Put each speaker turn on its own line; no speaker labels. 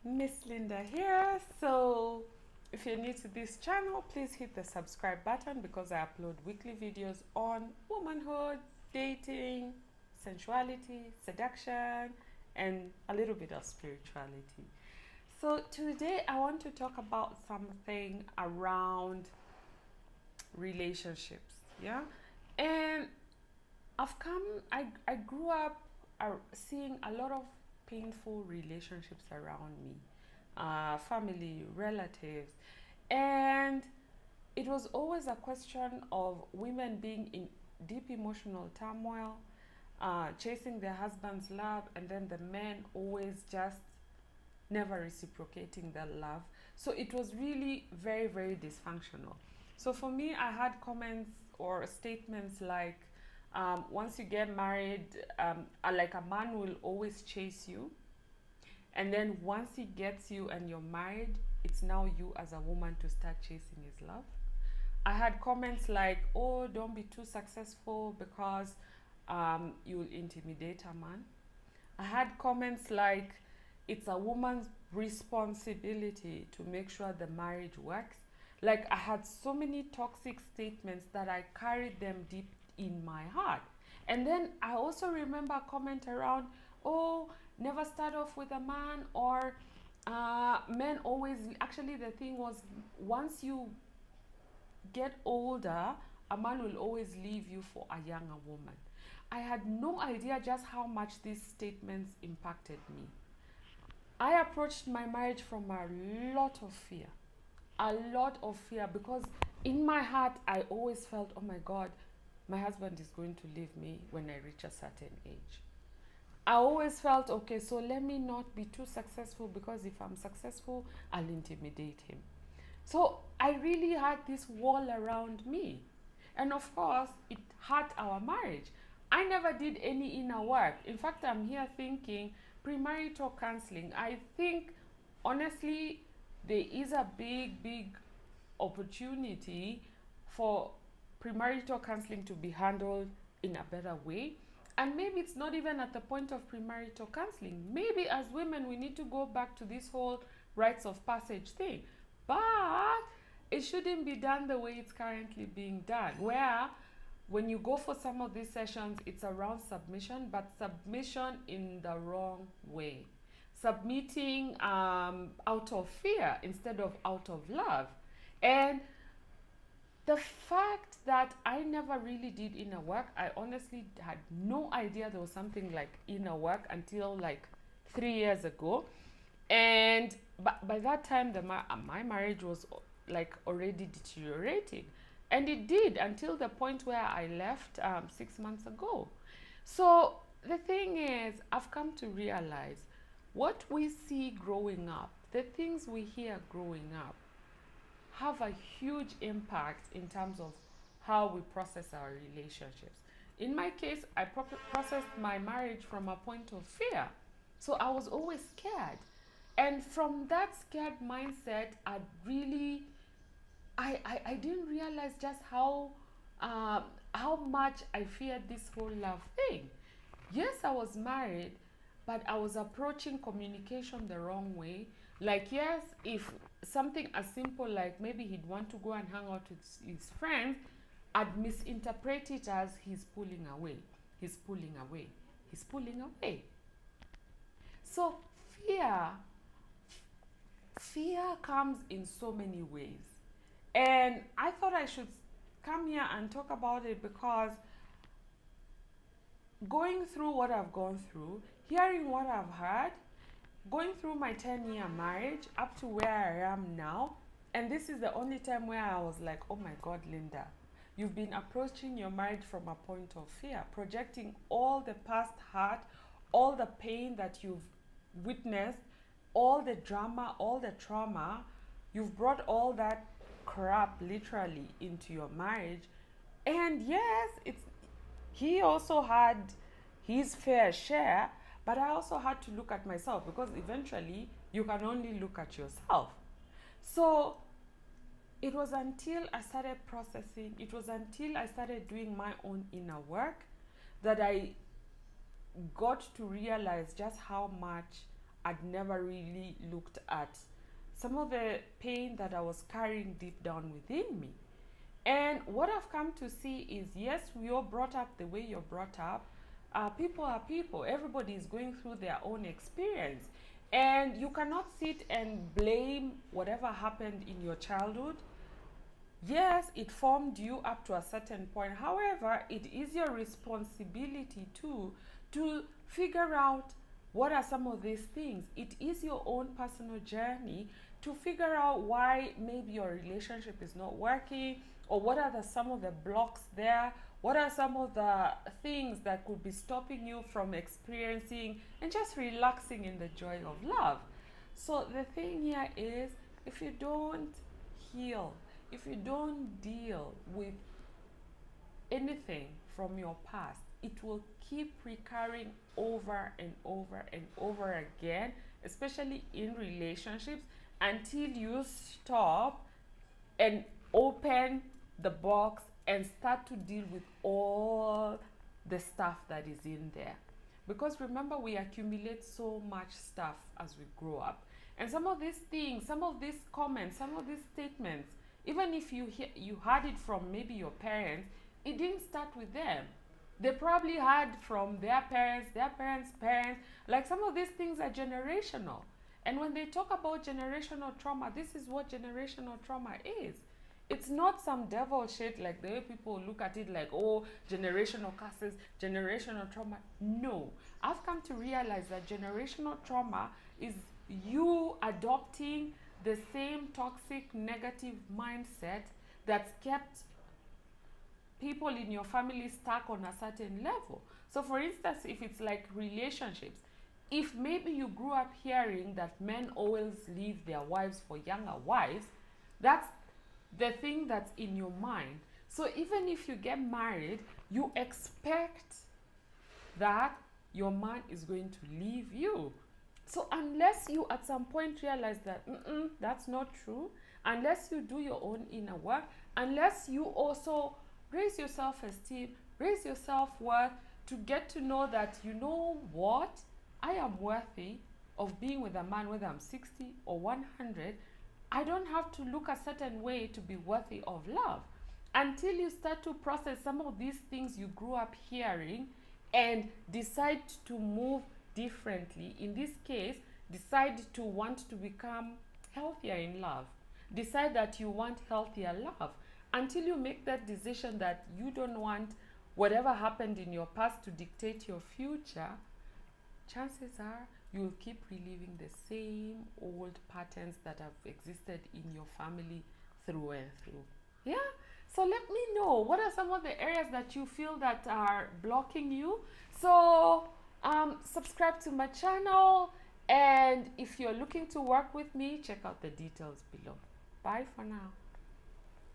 Miss Linda here. So, if you're new to this channel, please hit the subscribe button because I upload weekly videos on womanhood, dating, sensuality, seduction, and a little bit of spirituality. So, today I want to talk about something around relationships. Yeah, and I grew up seeing a lot of painful relationships around me, family, relatives, and it was always a question of women being in deep emotional turmoil, chasing their husband's love, and then the men always just never reciprocating their love. So it was really very, very dysfunctional. So for me, I had comments or statements like, once you get married, like a man will always chase you. And then once he gets you and you're married, it's now you as a woman to start chasing his love. I had comments like, oh, don't be too successful because you'll intimidate a man. I had comments like, it's a woman's responsibility to make sure the marriage works. Like, I had so many toxic statements that I carried them deep in my heart. And then I also remember a comment around, oh, never start off with a man, or men always, actually, the thing was, once you get older, a man will always leave you for a younger woman. I had no idea just how much these statements impacted me. I approached my marriage from a lot of fear. A lot of fear, because in my heart, I always felt, oh my God, my husband is going to leave me when I reach a certain age. I always felt, okay, so let me not be too successful, because if I'm successful, I'll intimidate him. So I really had this wall around me. And of course, it hurt our marriage. I never did any inner work. In fact, I'm here thinking premarital counseling. I think, honestly, there is a big, big opportunity for premarital counseling to be handled in a better way. And maybe it's not even at the point of premarital counseling. Maybe as women, we need to go back to this whole rites of passage thing. But it shouldn't be done the way it's currently being done, where when you go for some of these sessions, it's around submission, but submission in the wrong way. Submitting out of fear instead of out of love. And the fact that I never really did inner work, I honestly had no idea there was something like inner work until like 3 years ago. And by that time, my marriage was like already deteriorating. And it did until the point where I left 6 months ago. So the thing is, I've come to realize what we see growing up, the things we hear growing up, have a huge impact in terms of how we process our relationships. In my case, I processed my marriage from a point of fear. So I was always scared. And from that scared mindset, I didn't realize just how much I feared this whole love thing. Yes, I was married, but I was approaching communication the wrong way. Like, yes, if something as simple like maybe he'd want to go and hang out with his friends, I'd misinterpret it as he's pulling away, he's pulling away, he's pulling away. So fear, fear comes in so many ways. And I thought I should come here and talk about it because going through what I've gone through, hearing what I've heard, going through my 10-year marriage up to where I am now, and this is the only time where I was like, oh my God, Linda, you've been approaching your marriage from a point of fear, projecting all the past hurt, all the pain that you've witnessed, all the drama, all the trauma. You've brought all that crap literally into your marriage. And yes, he also had his fair share, but I also had to look at myself, because eventually you can only look at yourself. So it was until I started processing, it was until I started doing my own inner work that I got to realize just how much I'd never really looked at some of the pain that I was carrying deep down within me. And what I've come to see is, yes, we all brought up the way you're brought up. People are people. Everybody is going through their own experience. And you cannot sit and blame whatever happened in your childhood. Yes, it formed you up to a certain point. However, it is your responsibility too to figure out what are some of these things. It is your own personal journey to figure out why maybe your relationship is not working, or what are some of the blocks there, what are some of the things that could be stopping you from experiencing and just relaxing in the joy of love. So the thing here is, if you don't heal, if you don't deal with anything from your past, it will keep recurring over and over and over again, especially in relationships, until you stop and open the box and start to deal with all the stuff that is in there. Because remember, we accumulate so much stuff as we grow up. And some of these things, some of these comments, some of these statements, even if you heard it from maybe your parents, it didn't start with them. They probably heard from their parents' parents. Like, some of these things are generational. And when they talk about generational trauma, this is what generational trauma is. It's not some devil shit like the way people look at it, like, oh, generational curses, generational trauma. No. I've come to realize that generational trauma is you adopting the same toxic, negative mindset that's kept people in your family stuck on a certain level. So for instance, if it's like relationships, if maybe you grew up hearing that men always leave their wives for younger wives, that's the thing that's in your mind. So even if you get married, you expect that your man is going to leave you. So unless you at some point realize that that's not true, unless you do your own inner work, unless you also raise your self-esteem, raise your self-worth, to get to know that, you know what, I am worthy of being with a man, whether I'm 60 or 100. I don't have to look a certain way to be worthy of love. Until you start to process some of these things you grew up hearing and decide to move differently. In this case, decide to want to become healthier in love. Decide that you want healthier love. Until you make that decision that you don't want whatever happened in your past to dictate your future, chances are you'll keep reliving the same old patterns that have existed in your family through and through. Yeah? So let me know, what are some of the areas that you feel that are blocking you? So subscribe to my channel, and if you're looking to work with me, check out the details below. Bye for now.